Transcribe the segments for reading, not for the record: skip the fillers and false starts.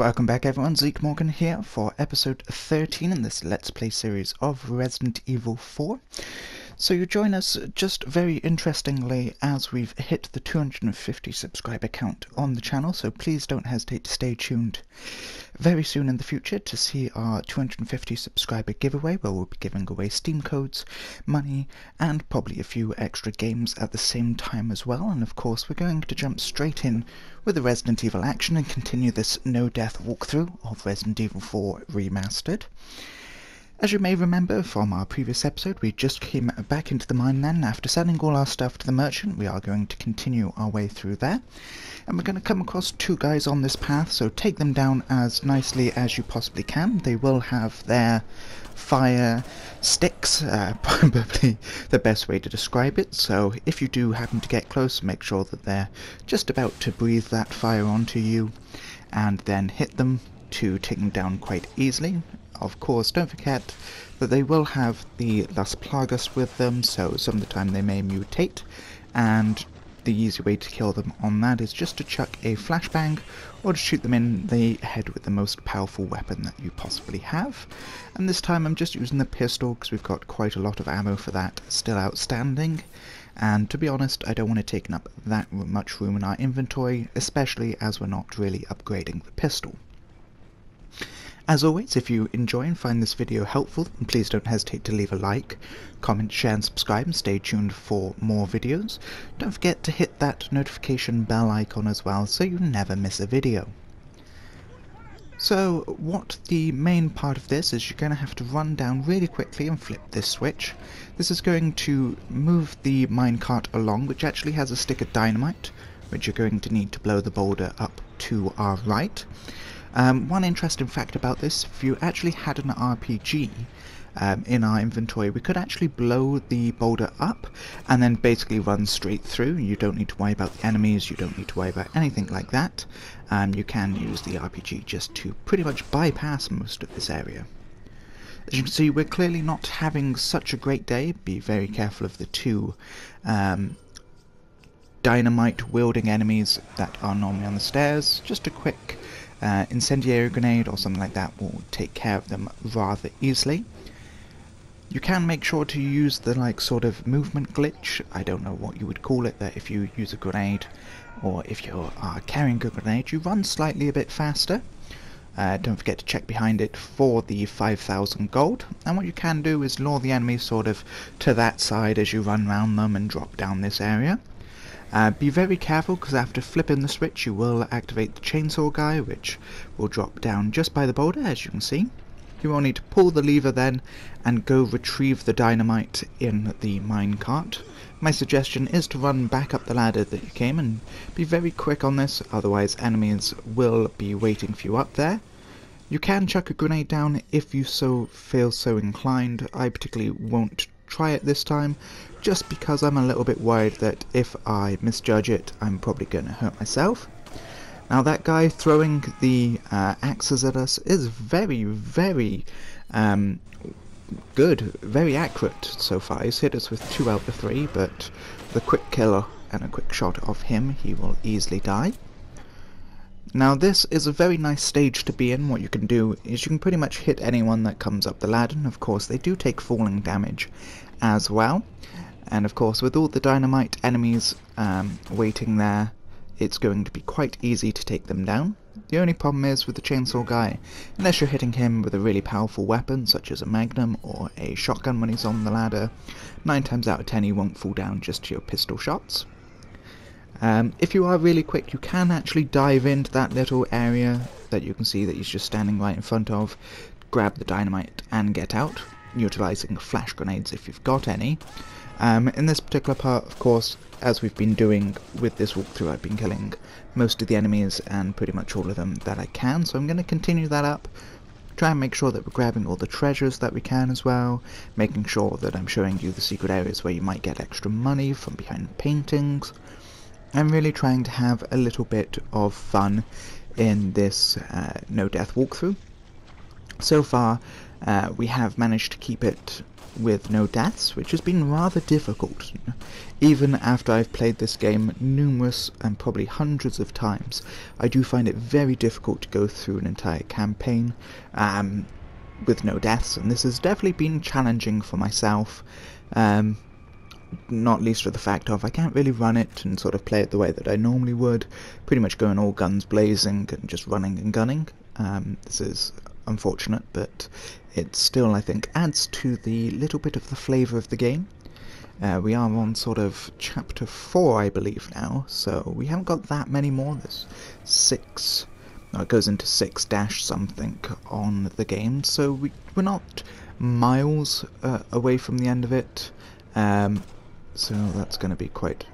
Welcome back everyone, Zeke here for episode 13 in this Let's Play series of Resident Evil 4. So you join us just very interestingly as we've hit the 250 subscriber count on the channel, so please don't hesitate to stay tuned very soon in the future to see our 250 subscriber giveaway, where we'll be giving away Steam codes, money, and probably a few extra games at the same time as well. And of course we're going to jump straight in with the Resident Evil action and continue this no-death walkthrough of Resident Evil 4 Remastered. As you may remember from our previous episode, we just came back into the mine then. After selling all our stuff to the merchant, we are going to continue our way through there. And we're going to come across two guys on this path, so take them down as nicely as you possibly can. They will have their fire sticks, probably the best way to describe it, so if you do happen to get close, make sure that they're just about to breathe that fire onto you, and then hit them to take them down quite easily. Of course, don't forget that they will have the Las Plagas with them, so some of the time they may mutate, and the easy way to kill them on that is just to chuck a flashbang or to shoot them in the head with the most powerful weapon that you possibly have. And this time I'm just using the pistol because we've got quite a lot of ammo for that still outstanding, and to be honest I don't want to take up that much room in our inventory, especially as we're not really upgrading the pistol. As always, if you enjoy and find this video helpful, then please don't hesitate to leave a like, comment, share and subscribe, and stay tuned for more videos. Don't forget to hit that notification bell icon as well so you never miss a video. So what the main part of this is, you're going to have to run down really quickly and flip this switch. This is going to move the minecart along, which actually has a stick of dynamite, which you're going to need to blow the boulder up to our right. One interesting fact about this, if you actually had an RPG in our inventory, we could actually blow the boulder up and then basically run straight through. You don't need to worry about the enemies, you don't need to worry about anything like that. You can use the RPG just to pretty much bypass most of this area. As you can see, we're clearly not having such a great day. Be very careful of the two dynamite-wielding enemies that are normally on the stairs. Just a quick incendiary grenade or something like that will take care of them rather easily. You can make sure to use the sort of movement glitch, I don't know what you would call it, that if you use a grenade or if you are carrying a grenade you run slightly a bit faster. Don't forget to check behind it for the 5,000 gold, and what you can do is lure the enemies sort of to that side as you run around them and drop down this area. Be very careful because after flipping the switch you will activate the chainsaw guy, which will drop down just by the boulder as you can see. You will need to pull the lever then and go retrieve the dynamite in the minecart. My suggestion is to run back up the ladder that you came and be very quick on this, otherwise enemies will be waiting for you up there. You can chuck a grenade down if you feel so inclined. I particularly won't try it this time, just because I'm a little bit worried that if I misjudge it, I'm probably going to hurt myself. Now that guy throwing the axes at us is very, very good, very accurate so far. He's hit us with 2 out of 3, but with a quick kill and a quick shot of him, he will easily die. Now this is a very nice stage to be in. What you can do is you can pretty much hit anyone that comes up the ladder, and of course they do take falling damage as well. And of course with all the dynamite enemies waiting there, it's going to be quite easy to take them down. The only problem is with the chainsaw guy, unless you're hitting him with a really powerful weapon such as a magnum or a shotgun when he's on the ladder, 9 times out of 10 he won't fall down just to your pistol shots. If you are really quick, you can actually dive into that little area that you can see that he's just standing right in front of, grab the dynamite and get out, utilising flash grenades if you've got any. In this particular part, of course, as we've been doing with this walkthrough, I've been killing most of the enemies and pretty much all of them that I can, so I'm going to continue that up. Try and make sure that we're grabbing all the treasures that we can as well, making sure that I'm showing you the secret areas where you might get extra money from behind paintings. I'm really trying to have a little bit of fun in this no-death walkthrough. So far, We have managed to keep it with no deaths, which has been rather difficult. Even after I've played this game numerous and probably hundreds of times, I do find it very difficult to go through an entire campaign with no deaths, and this has definitely been challenging for myself, not least for the fact of I can't really run it and sort of play it the way that I normally would, pretty much going all guns blazing and just running and gunning. This is unfortunate, but it still, I think, adds to the little bit of the flavour of the game. We are on sort of chapter 4, I believe, now, so we haven't got that many more. There's 6, no, it goes into 6-something on the game, so we're not miles away from the end of it, so that's going to be quite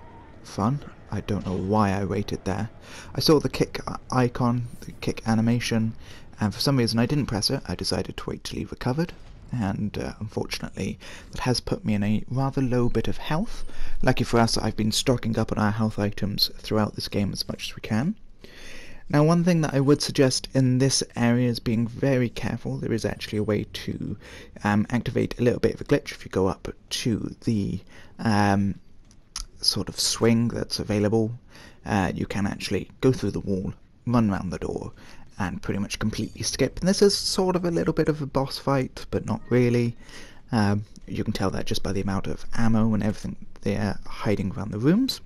fun. I don't know why I waited there. I saw the kick icon, the kick animation, and for some reason I didn't press it. I decided to wait till he recovered, and unfortunately that has put me in a rather low bit of health. Lucky for us, I've been stocking up on our health items throughout this game as much as we can. Now, one thing that I would suggest in this area is being very careful. There is actually a way to activate a little bit of a glitch. If you go up to the sort of swing that's available, you can actually go through the wall, run around the door, and pretty much completely skip. And this is sort of a little bit of a boss fight, but not really. You can tell that just by the amount of ammo and everything they're hiding around the rooms.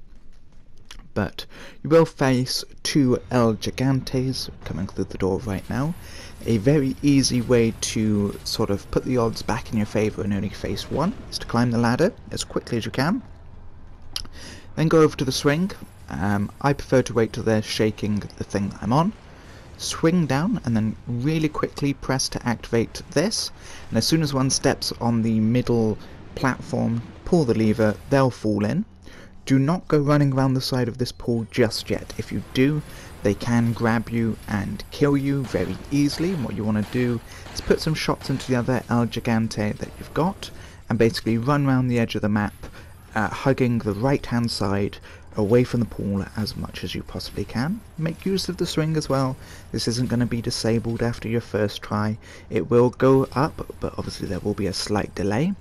But you will face 2 El Gigantes coming through the door right now. A very easy way to sort of put the odds back in your favour and only face 1 is to climb the ladder as quickly as you can. Then go over to the swing. I prefer to wait till they're shaking the thing that I'm on. Swing down and then really quickly press to activate this. And as soon as one steps on the middle platform, pull the lever, they'll fall in. Do not go running around the side of this pool just yet. If you do, they can grab you and kill you very easily. And what you want to do is put some shots into the other El Gigante that you've got, and basically run around the edge of the map, hugging the right hand side away from the pool as much as you possibly can. Make use of the swing as well. This isn't going to be disabled after your first try. It will go up, but obviously there will be a slight delay.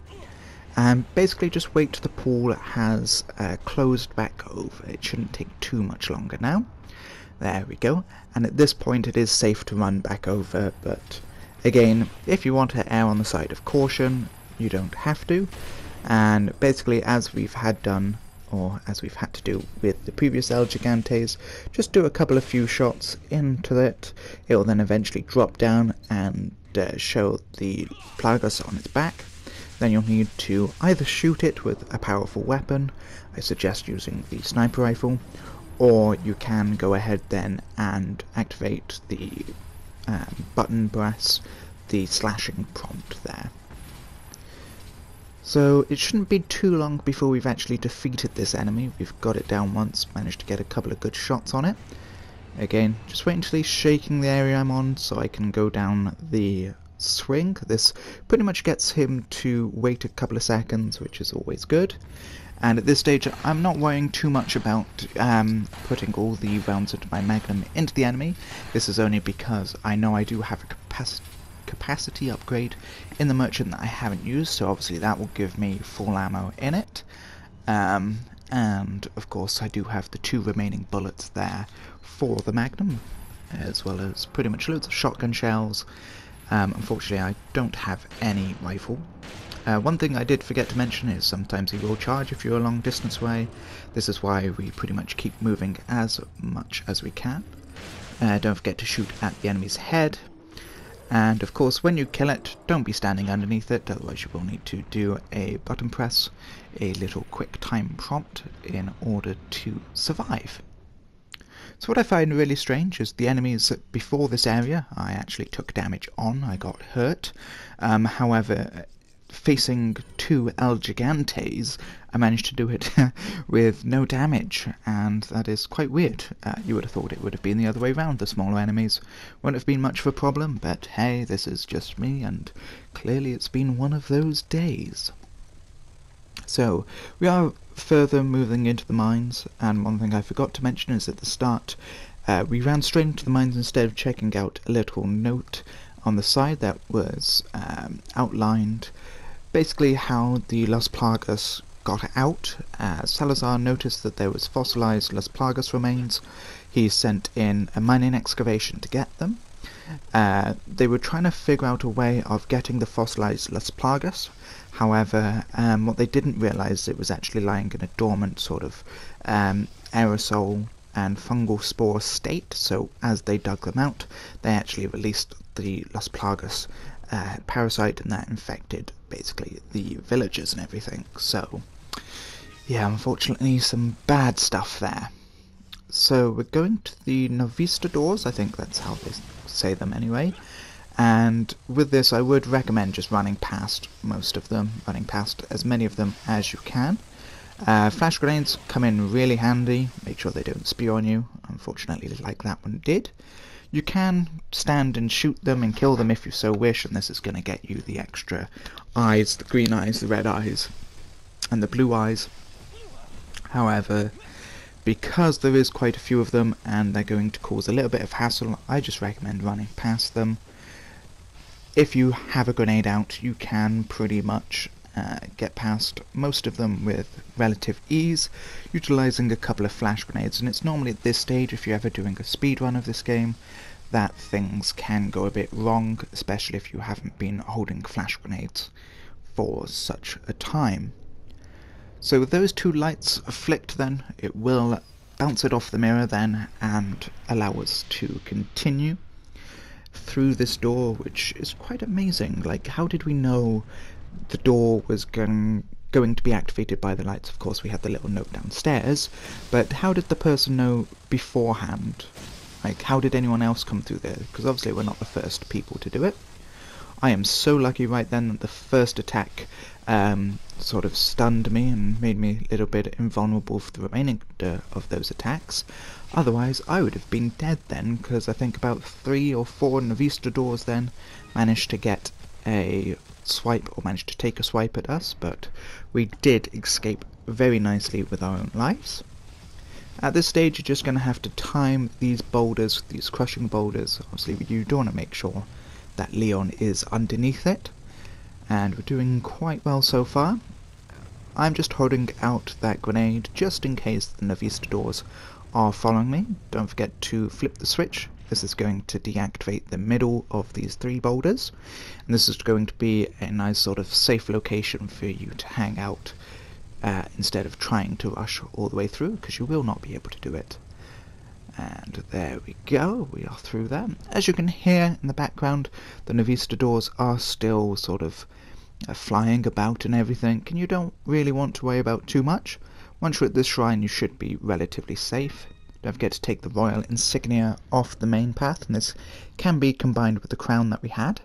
And basically just wait till the pool has closed back over. It shouldn't take too much longer now. There we go. And at this point it is safe to run back over, but again, if you want to err on the side of caution, you don't have to. And basically, as we've had done, or as we've had to do with the previous El Gigantes, just do a couple of few shots into it. It will then eventually drop down and show the Plagas on its back. Then you'll need to either shoot it with a powerful weapon, I suggest using the sniper rifle, or you can go ahead then and activate the button press, the slashing prompt there. So it shouldn't be too long before we've actually defeated this enemy. We've got it down once, managed to get a couple of good shots on it. Again, just wait until he's shaking the area I'm on so I can go down the swing. This pretty much gets him to wait a couple of seconds, which is always good. And at this stage I'm not worrying too much about putting all the rounds into my magnum into the enemy. This is only because I know I do have a capacity upgrade in the merchant that I haven't used, so obviously that will give me full ammo in it. And of course I do have the 2 remaining bullets there for the magnum, as well as pretty much loads of shotgun shells. Unfortunately I don't have any rifle. One thing I did forget to mention is sometimes he will charge if you're a long distance away. This is why we pretty much keep moving as much as we can. Don't forget to shoot at the enemy's head. And of course when you kill it, don't be standing underneath it, otherwise you will need to do a button press, a little quick time prompt in order to survive. So what I find really strange is the enemies before this area I actually took damage on, I got hurt. However, facing 2 El Gigantes, I managed to do it with no damage, and that is quite weird. You would have thought it would have been the other way around. The smaller enemies wouldn't have been much of a problem, but hey, this is just me, and clearly it's been one of those days. So, we are further moving into the mines, and one thing I forgot to mention is at the start, we ran straight into the mines instead of checking out a little note on the side that was outlined basically how the Las Plagas got out. Salazar noticed that there was fossilized Las Plagas remains. He sent in a mining excavation to get them. They were trying to figure out a way of getting the fossilized Las Plagas. However, what they didn't realize, it was actually lying in a dormant sort of aerosol and fungal spore state, so as they dug them out, they actually released the Las Plagas parasite, and that infected basically the villagers and everything. So yeah, unfortunately some bad stuff there. So we're going to the Novistadors, I think that's how they say them anyway, and with this I would recommend just running past most of them, running past as many of them as you can. Flash grenades come in really handy, make sure they don't spew on you, unfortunately like that one did. You can stand and shoot them and kill them if you so wish, and this is going to get you the extra eyes, the green eyes, the red eyes, and the blue eyes. However, because there is quite a few of them and they're going to cause a little bit of hassle, I just recommend running past them. If you have a grenade out, you can pretty much get past most of them with relative ease, utilising a couple of flash grenades, and it's normally at this stage, if you're ever doing a speed run of this game, that things can go a bit wrong, especially if you haven't been holding flash grenades for such a time. So with those two lights flicked then, it will bounce it off the mirror then and allow us to continue through this door, which is quite amazing. Like, how did we know the door was going to be activated by the lights? Of course we had the little note downstairs, but how did the person know beforehand? Like, how did anyone else come through there? Because obviously we're not the first people to do it. I am so lucky right then that the first attack sort of stunned me and made me a little bit invulnerable for the remaining of those attacks. Otherwise I would have been dead then, because I think about 3 or 4 Novistadors then managed to get a swipe, or managed to take a swipe at us, but we did escape very nicely with our own lives. At this stage you're just going to have to time these boulders, these crushing boulders. Obviously you do want to make sure that Leon is underneath it, and we're doing quite well so far. I'm just holding out that grenade just in case the Novistadors are following me. Don't forget to flip the switch. This is going to deactivate the middle of these 3 boulders, and this is going to be a nice sort of safe location for you to hang out instead of trying to rush all the way through, because you will not be able to do it. And there we go, we are through there. As you can hear in the background, the Novistadors are still sort of flying about and everything, and you don't really want to worry about too much. Once you're at this shrine you should be relatively safe. Don't forget to take the royal insignia off the main path, and this can be combined with the crown that we had.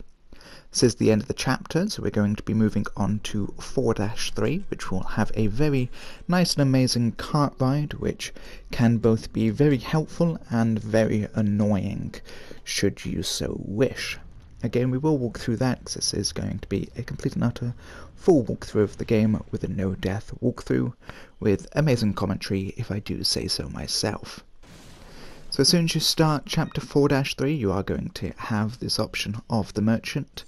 This is the end of the chapter, so we're going to be moving on to 4-3, which will have a very nice and amazing cart ride, which can both be very helpful and very annoying, should you so wish. Again, we will walk through that, because this is going to be a complete and utter full walkthrough of the game with a no-death walkthrough, with amazing commentary, if I do say so myself. So as soon as you start chapter 4-3, you are going to have this option of the merchant,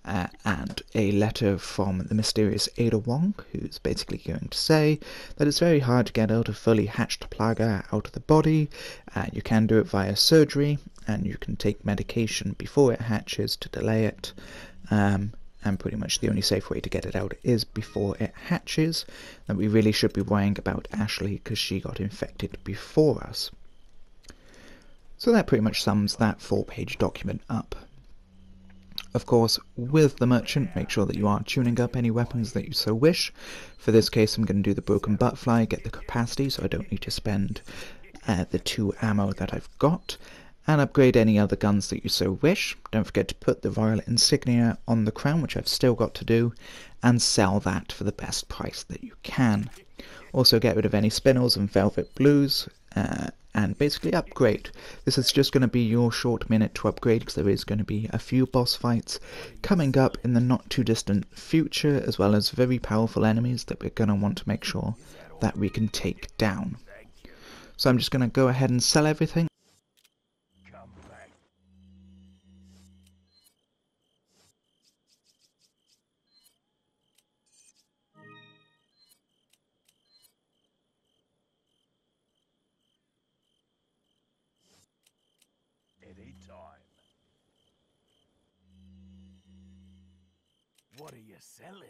and a letter from the mysterious Ada Wong, who's basically going to say that it's very hard to get out a fully hatched plaga out of the body. You can do it via surgery, and you can take medication before it hatches to delay it, and pretty much the only safe way to get it out is before it hatches. And we really should be worrying about Ashley, because she got infected before us. So that pretty much sums that 4-page document up. Of course, with the merchant, make sure that you are tuning up any weapons that you so wish. For this case, I'm going to do the broken butterfly, get the capacity, so I don't need to spend the 2 ammo that I've got, and upgrade any other guns that you so wish. Don't forget to put the royal insignia on the crown, which I've still got to do, and sell that for the best price that you can. Also get rid of any spinels and velvet blues, and basically upgrade. This is just going to be your short minute to upgrade, because there is going to be a few boss fights coming up in the not too distant future, as well as very powerful enemies that we're going to want to make sure that we can take down. So I'm just going to go ahead and sell everything. What are you selling?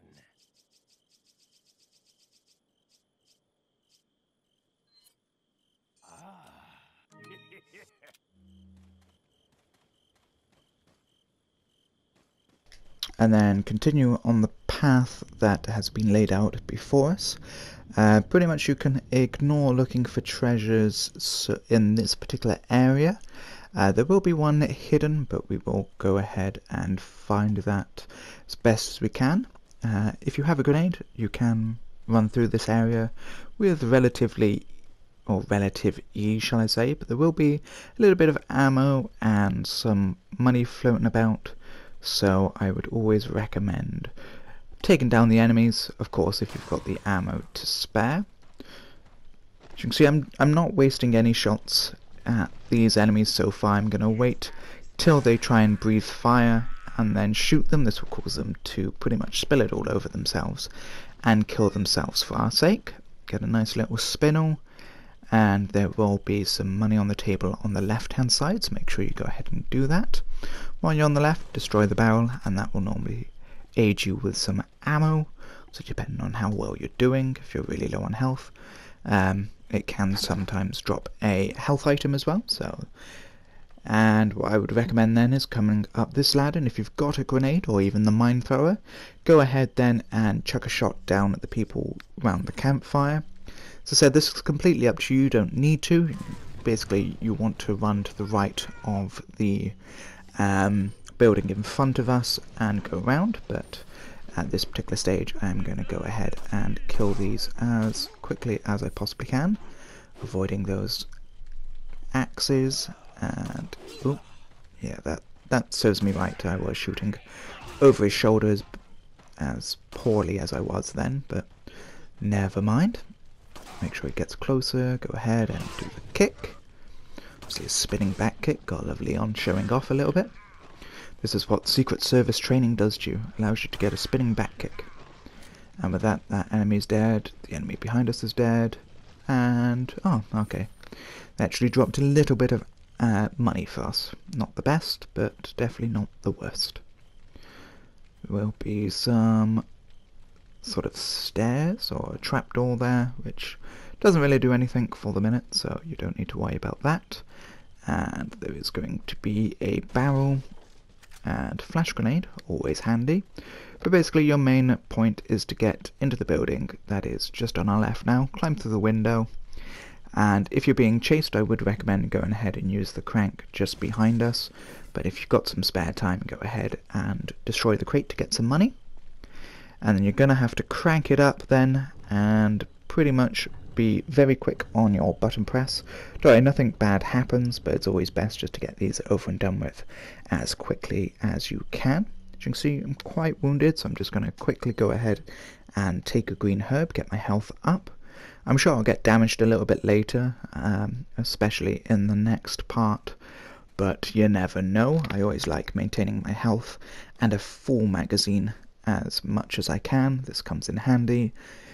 And then continue on the path that has been laid out before us. Pretty much you can ignore looking for treasures in this particular area. There will be one hidden, but we will go ahead and find that as best as we can. If you have a grenade, you can run through this area with relative ease, shall I say, but there will be a little bit of ammo and some money floating about. So I would always recommend taking down the enemies, of course, if you've got the ammo to spare. As you can see, I'm not wasting any shots at these enemies so far. I'm going to wait till they try and breathe fire and then shoot them. This will cause them to pretty much spill it all over themselves and kill themselves for our sake. Get a nice little spinel, and there will be some money on the table on the left hand side, so make sure you go ahead and do that. While you're on the left, destroy the barrel, and that will normally aid you with some ammo. So depending on how well you're doing, if you're really low on health, it can sometimes drop a health item as well. And what I would recommend then is coming up this ladder, and if you've got a grenade or even the mine thrower, go ahead then and chuck a shot down at the people around the campfire. As I said, this is completely up to you. You don't need to. Basically, you want to run to the right of the building in front of us and go around, but at this particular stage I'm going to go ahead and kill these as quickly as I possibly can, avoiding those axes. And oh yeah, that serves me right. I was shooting over his shoulders as poorly as I was then, but never mind. Make sure he gets closer, go ahead and do the kick. Obviously a spinning back kick, got lovely on showing off a little bit. This is what Secret Service training does to you, allows you to get a spinning back kick. And with that, that enemy's dead, the enemy behind us is dead, and oh, okay. They actually dropped a little bit of money for us. Not the best, but definitely not the worst. There will be some sort of stairs or a trapdoor there, which doesn't really do anything for the minute, so you don't need to worry about that. And there is going to be a barrel and flash grenade, always handy. But basically your main point is to get into the building that is just on our left now, climb through the window, and if you're being chased I would recommend going ahead and use the crank just behind us, but if you've got some spare time, go ahead and destroy the crate to get some money. And then you're going to have to crank it up then, and pretty much be very quick on your button press. Don't worry, nothing bad happens, but it's always best just to get these over and done with as quickly as you can. As you can see, I'm quite wounded, so I'm just going to quickly go ahead and take a green herb, get my health up. I'm sure I'll get damaged a little bit later, especially in the next part, but you never know. I always like maintaining my health and a full magazine as much as I can. This comes in handy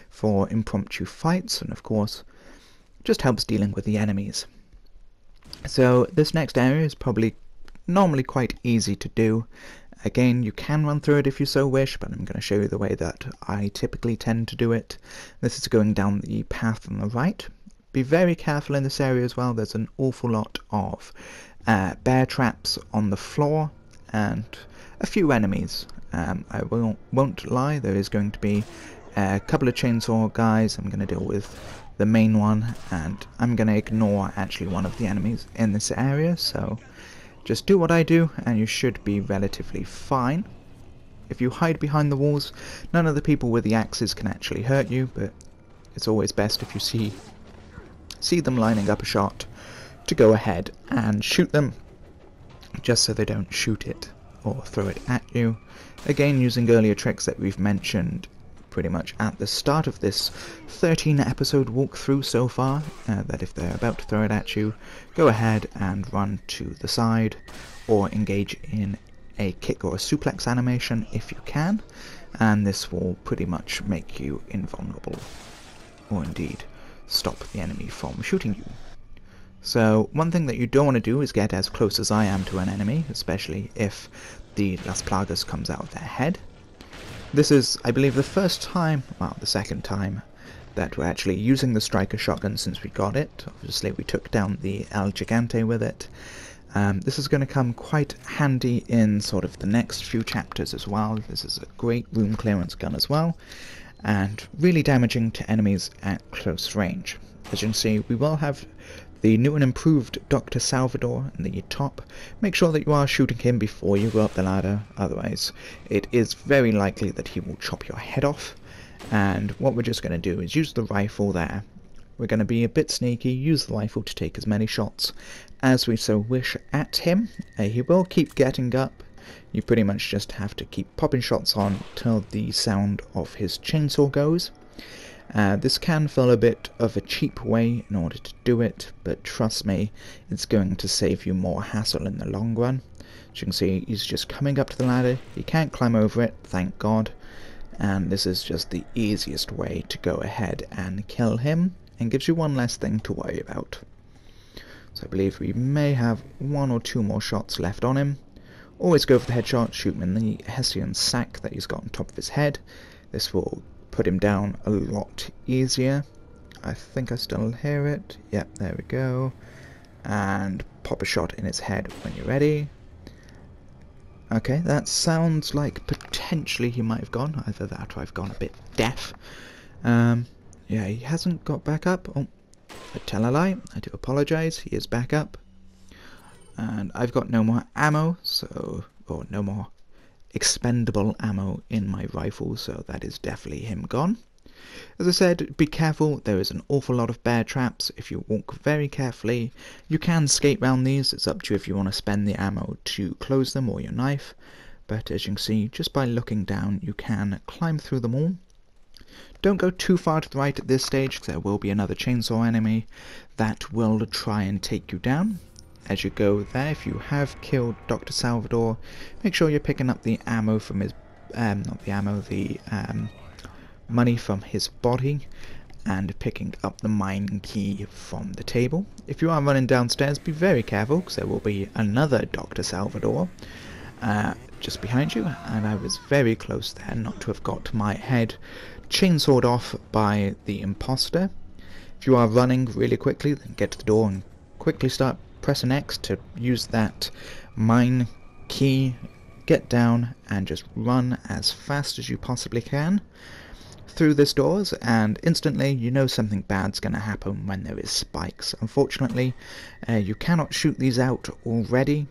for impromptu fights, and of course just helps dealing with the enemies. So this next area is probably normally quite easy to do. Again, you can run through it if you so wish, but I'm going to show you the way that I typically tend to do it. This is going down the path on the right. Be very careful in this area as well. There's an awful lot of bear traps on the floor and a few enemies. I won't lie, there is going to be a couple of chainsaw guys. I'm going to deal with the main one, and I'm going to ignore actually one of the enemies in this area, so just do what I do and you should be relatively fine. If you hide behind the walls, none of the people with the axes can actually hurt you, but it's always best if you see them lining up a shot to go ahead and shoot them, just so they don't shoot it or throw it at you. Again, using earlier tricks that we've mentioned pretty much at the start of this 13 episode walkthrough so far, that if they're about to throw it at you, go ahead and run to the side or engage in a kick or a suplex animation if you can, and this will pretty much make you invulnerable, or indeed stop the enemy from shooting you. So one thing that you don't want to do is get as close as I am to an enemy, especially if the Las Plagas comes out of their head. This is, I believe, the first time, well, the second time, that we're actually using the striker shotgun since we got it. Obviously we took down the El Gigante with it. This is going to come quite handy in sort of the next few chapters as well. This is a great room clearance gun as well, and really damaging to enemies at close range. As you can see, we will have the new and improved Dr Salvador in the top. Make sure that you are shooting him before you go up the ladder, otherwise it is very likely that he will chop your head off. And what we're just going to do is use the rifle there. We're going to be a bit sneaky, use the rifle to take as many shots as we so wish at him. He will keep getting up. You pretty much just have to keep popping shots on till the sound of his chainsaw goes. This can feel a bit of a cheap way in order to do it, but trust me, it's going to save you more hassle in the long run. As you can see, he's just coming up to the ladder. He can't climb over it, thank God. And this is just the easiest way to go ahead and kill him, and gives you one less thing to worry about. So I believe we may have one or two more shots left on him. Always go for the headshot, shoot him in the Hessian sack that he's got on top of his head. This will put him down a lot easier. I think I still hear it. Yep, there we go. And pop a shot in his head when you're ready. Okay, that sounds like potentially he might have gone. Either that or I've gone a bit deaf. Yeah, he hasn't got back up. Oh, I tell a lie. I do apologise. He is back up. And I've got no more ammo, so... or no more expendable ammo in my rifle, so that is definitely him gone. As I said, be careful, there is an awful lot of bear traps. If you walk very carefully, you can skate round these. It's up to you if you want to spend the ammo to close them or your knife, but as you can see, just by looking down you can climb through them all. Don't go too far to the right at this stage, because there will be another chainsaw enemy that will try and take you down. As you go there, if you have killed Dr. Salvador, make sure you're picking up the ammo from his, not the ammo, the money from his body, and picking up the mine key from the table. If you are running downstairs, be very careful, because there will be another Dr. Salvador just behind you, and I was very close there not to have got my head chainsawed off by the imposter. If you are running really quickly, then get to the door and quickly start pressing X to use that mine key, get down and just run as fast as you possibly can through this doors, and instantly you know something bad's going to happen when there is spikes. Unfortunately, you cannot shoot these out already,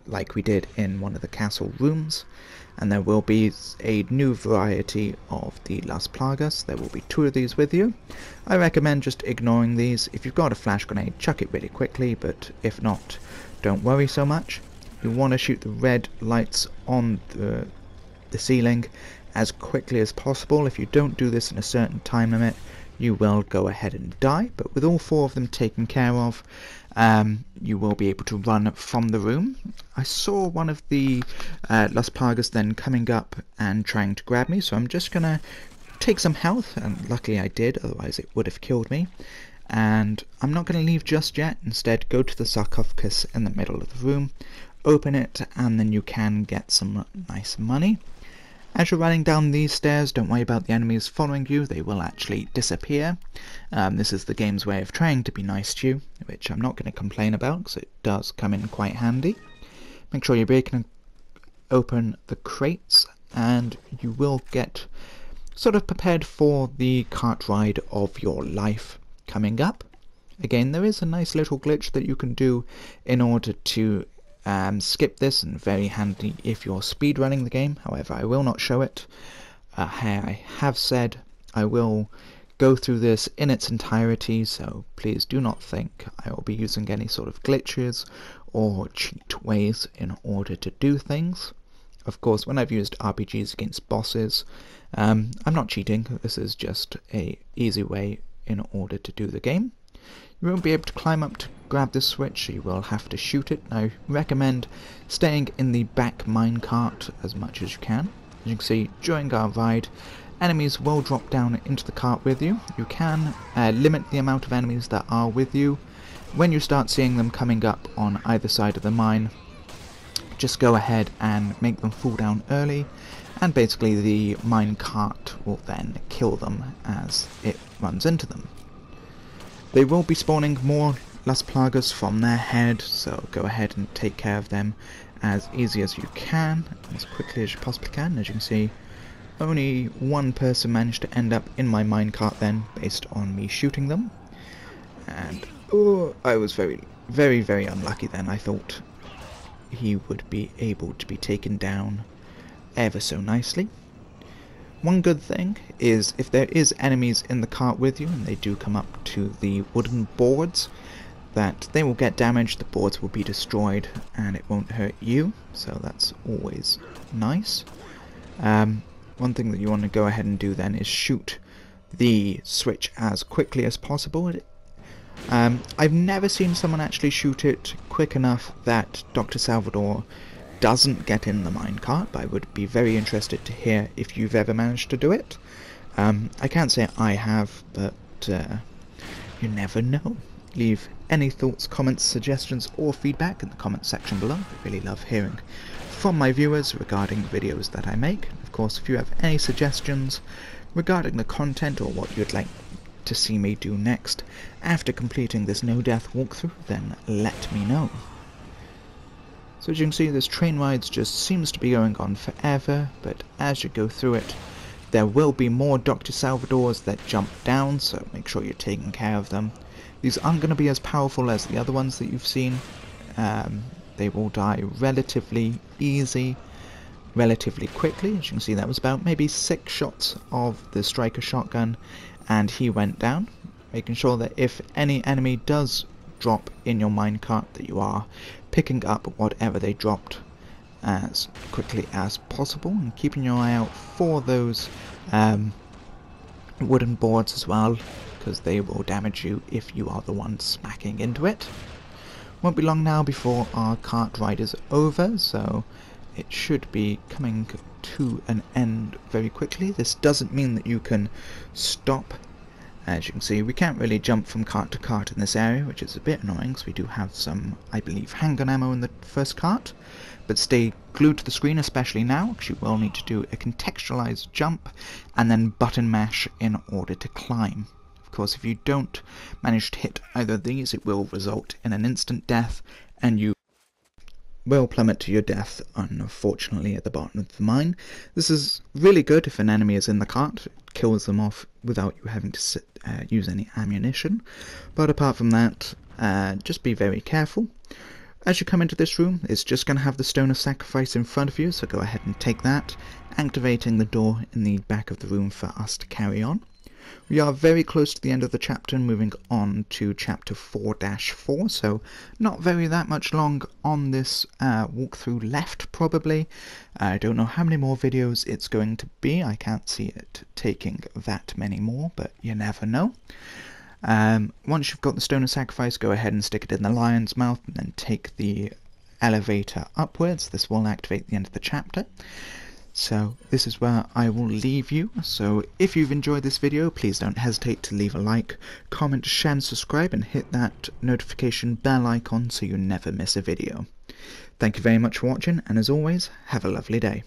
like we did in one of the castle rooms, and there will be a new variety of the Las Plagas. There will be 2 of these with you. I recommend just ignoring these. If you've got a flash grenade, chuck it really quickly, but if not, don't worry so much. You want to shoot the red lights on the ceiling as quickly as possible. If you don't do this in a certain time limit, you will go ahead and die, but with all 4 of them taken care of, you will be able to run from the room. I saw one of the Las Plagas then coming up and trying to grab me, so I'm just going to take some health, and luckily I did, otherwise it would have killed me. And I'm not going to leave just yet. Instead, go to the sarcophagus in the middle of the room, open it, and then you can get some nice money. As you're running down these stairs, don't worry about the enemies following you, they will actually disappear. This is the game's way of trying to be nice to you, which I'm not going to complain about, because it does come in quite handy. Make sure you're breaking open the crates, and you will get sort of prepared for the cart ride of your life coming up. Again, there is a nice little glitch that you can do in order to skip this, and very handy if you're speedrunning the game. However, I will not show it. I have said I will go through this in its entirety, so please do not think I will be using any sort of glitches or cheat ways in order to do things. Of course, when I've used RPGs against bosses, I'm not cheating. This is just a easy way in order to do the game. You won't be able to climb up to grab this switch, so you will have to shoot it. I recommend staying in the back minecart as much as you can. As you can see, during our ride, enemies will drop down into the cart with you. You can limit the amount of enemies that are with you, when you start seeing them coming up on either side of the mine, just go ahead and make them fall down early, and basically the mine cart will then kill them as it runs into them. They will be spawning more Las Plagas from their head, so go ahead and take care of them as easy as you can, as quickly as you possibly can. As you can see, only one person managed to end up in my minecart then, based on me shooting them. And oh, I was very, very, very unlucky then. I thought he would be able to be taken down ever so nicely. One good thing is if there is enemies in the cart with you and they do come up to the wooden boards, that they will get damaged, the boards will be destroyed, and it won't hurt you, so that's always nice. One thing that you want to go ahead and do then is shoot the switch as quickly as possible. I've never seen someone actually shoot it quick enough that Dr. Salvador doesn't get in the minecart, but I would be very interested to hear if you've ever managed to do it. I can't say I have, but you never know. Leave any thoughts, comments, suggestions or feedback in the comments section below. I really love hearing from my viewers regarding videos that I make. Of course, if you have any suggestions regarding the content or what you'd like to see me do next after completing this no-death walkthrough, then let me know. So as you can see, this train ride just seems to be going on forever, but as you go through it, there will be more Dr. Salvadors that jump down, so make sure you're taking care of them. These aren't going to be as powerful as the other ones that you've seen. They will die relatively easy, relatively quickly. As you can see, that was about maybe 6 shots of the striker shotgun, and he went down. Making sure that if any enemy does drop in your minecart, that you are picking up whatever they dropped as quickly as possible, and keeping your eye out for those wooden boards as well, because they will damage you if you are the one smacking into it. Won't be long now before our cart ride is over, so it should be coming to an end very quickly. This doesn't mean that you can stop. As you can see, we can't really jump from cart to cart in this area, which is a bit annoying, because we do have some, I believe, handgun ammo in the first cart. But stay glued to the screen, especially now, because you will need to do a contextualized jump and then button mash in order to climb. Of course, if you don't manage to hit either of these, it will result in an instant death, and you will plummet to your death, unfortunately, at the bottom of the mine. This is really good if an enemy is in the cart. It kills them off without you having to use any ammunition. But apart from that, just be very careful. As you come into this room, it's just going to have the Stone of Sacrifice in front of you, so go ahead and take that, activating the door in the back of the room for us to carry on. We are very close to the end of the chapter, moving on to chapter 4-4, so not that much long on this walkthrough left, probably. I don't know how many more videos it's going to be. I can't see it taking that many more, but you never know. Once you've got the Stone of Sacrifice, go ahead and stick it in the lion's mouth, and then take the elevator upwards. This will activate the end of the chapter. So this is where I will leave you. So if you've enjoyed this video, please don't hesitate to leave a like, comment, share and subscribe, and hit that notification bell icon so you never miss a video. Thank you very much for watching, and as always, have a lovely day.